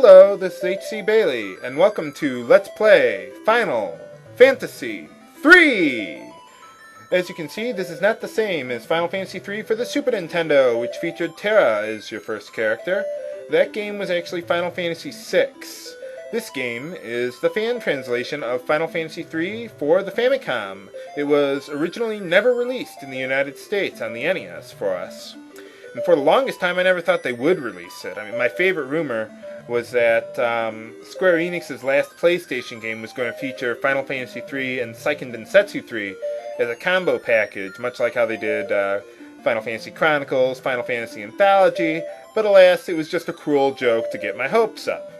Hello, this is H.C. Bailey, and welcome to Let's Play Final Fantasy III! As you can see, this is not the same as Final Fantasy III for the Super Nintendo, which featured Terra as your first character. That game was actually Final Fantasy VI. This game is the fan translation of Final Fantasy III for the Famicom. It was originally never released in the United States on the NES for us. And for the longest time, I never thought they would release it. I mean, my favorite rumor was that Square Enix's last PlayStation game was going to feature Final Fantasy III and Seiken Densetsu 3 as a combo package, much like how they did Final Fantasy Chronicles, Final Fantasy Anthology, but alas, it was just a cruel joke to get my hopes up.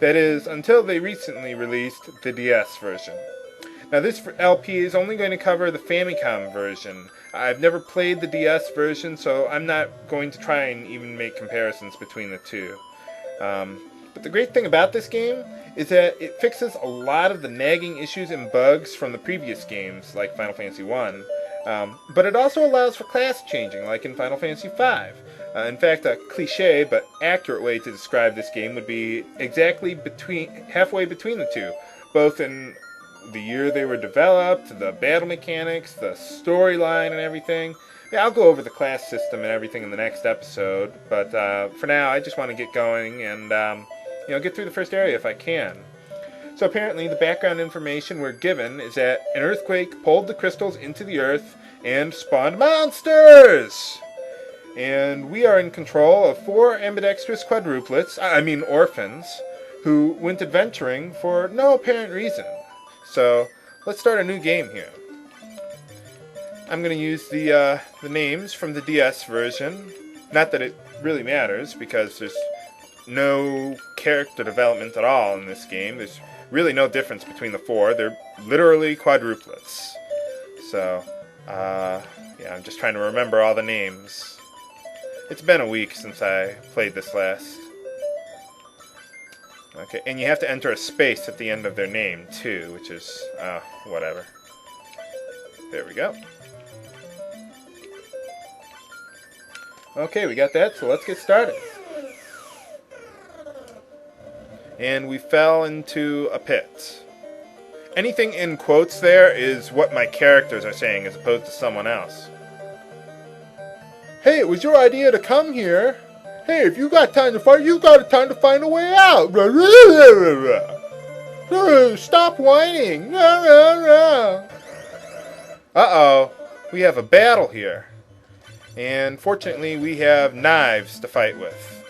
That is, until they recently released the DS version. Now this LP is only going to cover the Famicom version. I've never played the DS version, so I'm not going to try and even make comparisons between the two. But the great thing about this game is that it fixes a lot of the nagging issues and bugs from the previous games, like Final Fantasy I. But it also allows for class changing, like in Final Fantasy V. In fact, a cliche but accurate way to describe this game would be exactly halfway between the two, both in the year they were developed, the battle mechanics, the storyline, and everything. Yeah, I'll go over the class system and everything in the next episode, but for now, I just want to get going and get through the first area if I can. So apparently, the background information we're given is that an earthquake pulled the crystals into the earth and spawned monsters! And we are in control of 4 ambidextrous orphans, who went adventuring for no apparent reason. So, let's start a new game here. I'm going to use the names from the DS version. Not that it really matters, because there's no character development at all in this game. There's really no difference between the 4. They're literally quadruplets. So, I'm just trying to remember all the names. It's been a week since I played this last. Okay, and you have to enter a space at the end of their name, too, which is, whatever. There we go. Okay, we got that, so let's get started. And we fell into a pit. Anything in quotes there is what my characters are saying as opposed to someone else. Hey, it was your idea to come here. Hey, if you got time to fight, you got time to find a way out. Stop whining. Uh-oh, we have a battle here. And fortunately, we have knives to fight with.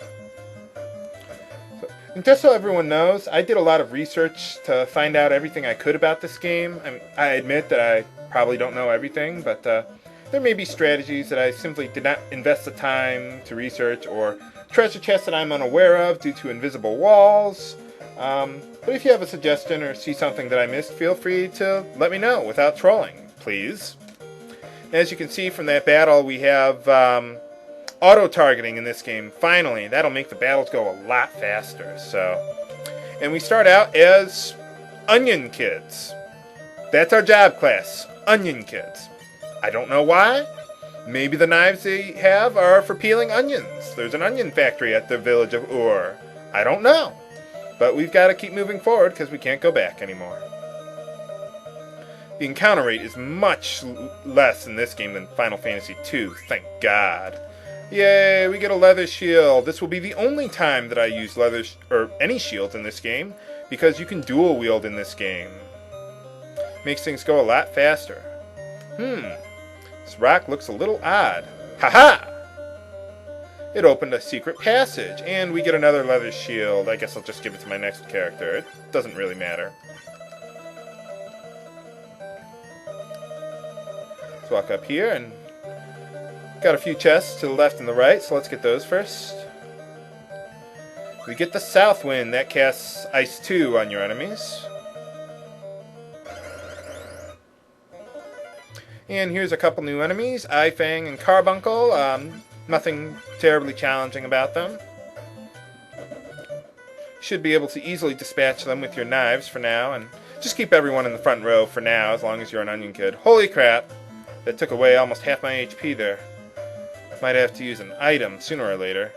And just so everyone knows, I did a lot of research to find out everything I could about this game. I admit that I probably don't know everything, but there may be strategies that I simply did not invest the time to research, or treasure chests that I'm unaware of due to invisible walls. But if you have a suggestion or see something that I missed, feel free to let me know without trolling, please. As you can see from that battle, we have auto-targeting in this game. Finally, that'll make the battles go a lot faster. And we start out as Onion Kids. That's our job class, Onion Kids. I don't know why. Maybe the knives they have are for peeling onions. There's an onion factory at the village of Ur. I don't know. But we've got to keep moving forward because we can't go back anymore. The encounter rate is much less in this game than Final Fantasy II, thank God. Yay, we get a leather shield. This will be the only time that I use any shields in this game, because you can dual wield in this game. Makes things go a lot faster. This rock looks a little odd. Haha! It opened a secret passage, and we get another leather shield. I guess I'll just give it to my next character. It doesn't really matter. Let's walk up here, and got a few chests to the left and the right, so let's get those first. We get the South Wind. That casts Ice 2 on your enemies. And here's a couple new enemies, Ifang and Carbuncle. Nothing terribly challenging about them. Should be able to easily dispatch them with your knives for now, and just keep everyone in the front row for now, as long as you're an Onion Kid. Holy crap! That took away almost half my HP there. Might have to use an item sooner or later.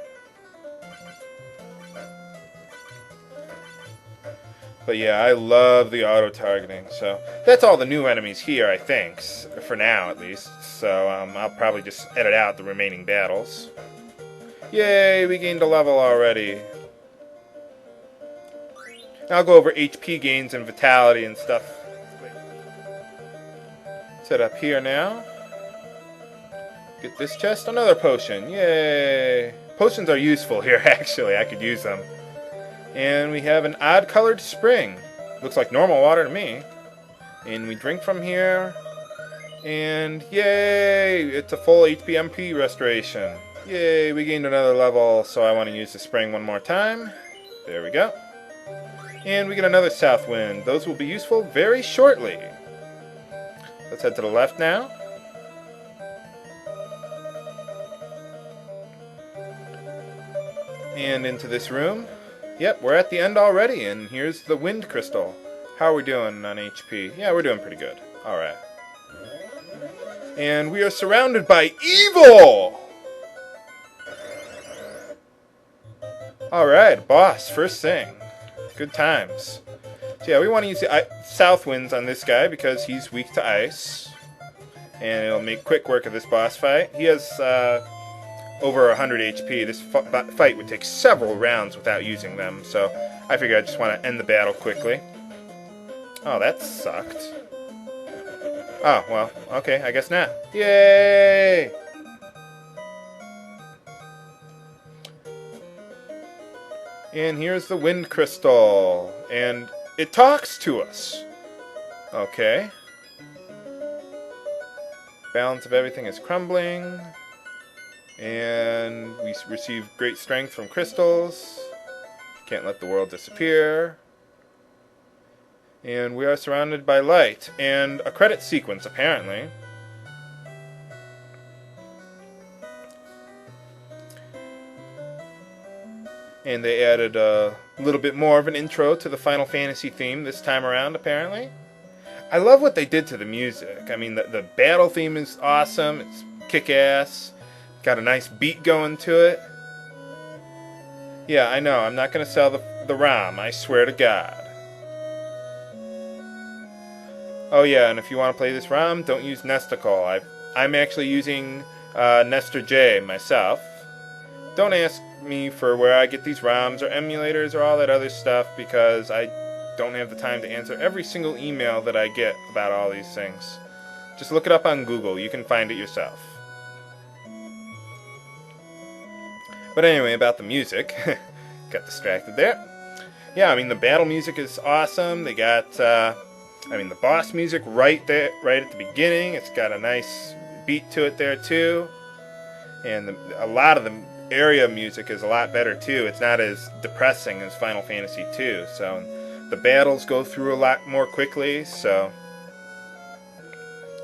But yeah, I love the auto-targeting. So that's all the new enemies here, I think, for now at least. So I'll probably just edit out the remaining battles. Yay, we gained a level already. I'll go over HP gains and vitality and stuff. Set up here now. Get this chest, another potion. Yay! Potions are useful here, actually. I could use them. And we have an odd-colored spring. Looks like normal water to me. And we drink from here. And yay! It's a full HP MP restoration. Yay! We gained another level, so I want to use the spring one more time. There we go. And we get another south wind. Those will be useful very shortly. Let's head to the left now. And into this room. Yep, we're at the end already, and here's the wind crystal. How are we doing on HP? Yeah, we're doing pretty good. Alright. And we are surrounded by evil! Alright, boss, first thing. Good times. So yeah, we want to use the south winds on this guy because he's weak to ice. And it'll make quick work of this boss fight. He has over 100 HP. This fight would take several rounds without using them, so I figure I just want to end the battle quickly. Oh, that sucked. Oh, well, okay, I guess not. Yay! And here's the wind crystal, and it talks to us. Okay. Balance of everything is crumbling. And we receive great strength from crystals. Can't let the world disappear. And we are surrounded by light. And a credit sequence, apparently. And they added a little bit more of an intro to the Final Fantasy theme this time around, apparently. I love what they did to the music. I mean, the battle theme is awesome. It's kick-ass. Got a nice beat going to it. Yeah, I know. I'm not going to sell the ROM. I swear to God. Oh yeah, and if you want to play this ROM, don't use Nesticle. I'm actually using Nestor J myself. Don't ask me for where I get these ROMs or emulators or all that other stuff because I don't have the time to answer every single email that I get about all these things. Just look it up on Google. You can find it yourself. But anyway, about the music. Got distracted there. Yeah, I mean, the battle music is awesome. They got, the boss music right there, right at the beginning. It's got a nice beat to it there, too. And a lot of the area music is a lot better, too. It's not as depressing as Final Fantasy II. So the battles go through a lot more quickly. So,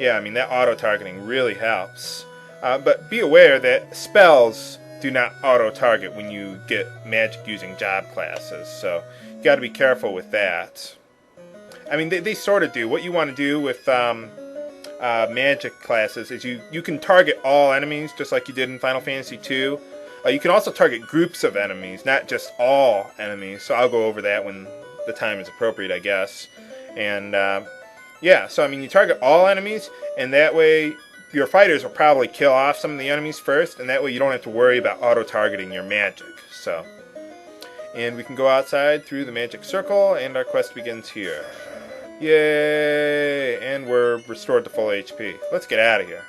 yeah, I mean, that auto-targeting really helps. But be aware that spells do not auto-target when you get magic using job classes, so you got to be careful with that. I mean, they sort of do. What you want to do with magic classes is you can target all enemies just like you did in Final Fantasy II. You can also target groups of enemies, not just all enemies, so I'll go over that when the time is appropriate, I guess. And yeah, so I mean, you target all enemies, and that way your fighters will probably kill off some of the enemies first, and that way you don't have to worry about auto-targeting your magic. So, and we can go outside through the magic circle, and our quest begins here. Yay! And we're restored to full HP. Let's get out of here.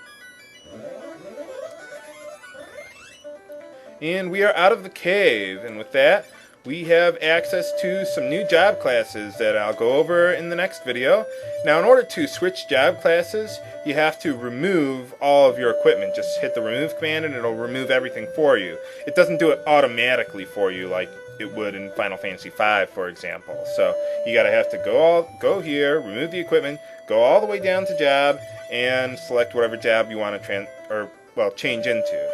And we are out of the cave, and with that, we have access to some new job classes that I'll go over in the next video. Now, in order to switch job classes, you have to remove all of your equipment. Just hit the remove command and it'll remove everything for you. It doesn't do it automatically for you like it would in Final Fantasy V, for example. So you gotta have to go here, remove the equipment, go all the way down to job, and select whatever job you want to change into.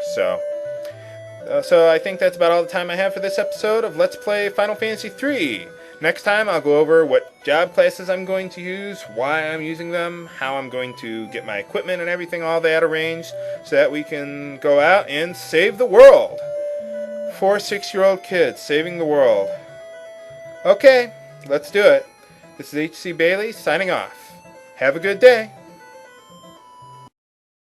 So I think that's about all the time I have for this episode of Let's Play Final Fantasy III. Next time I'll go over what job classes I'm going to use, why I'm using them, how I'm going to get my equipment and everything, all that arranged, so that we can go out and save the world. 4 6-year-old kids saving the world. Okay, let's do it. This is H.C. Bailey signing off. Have a good day.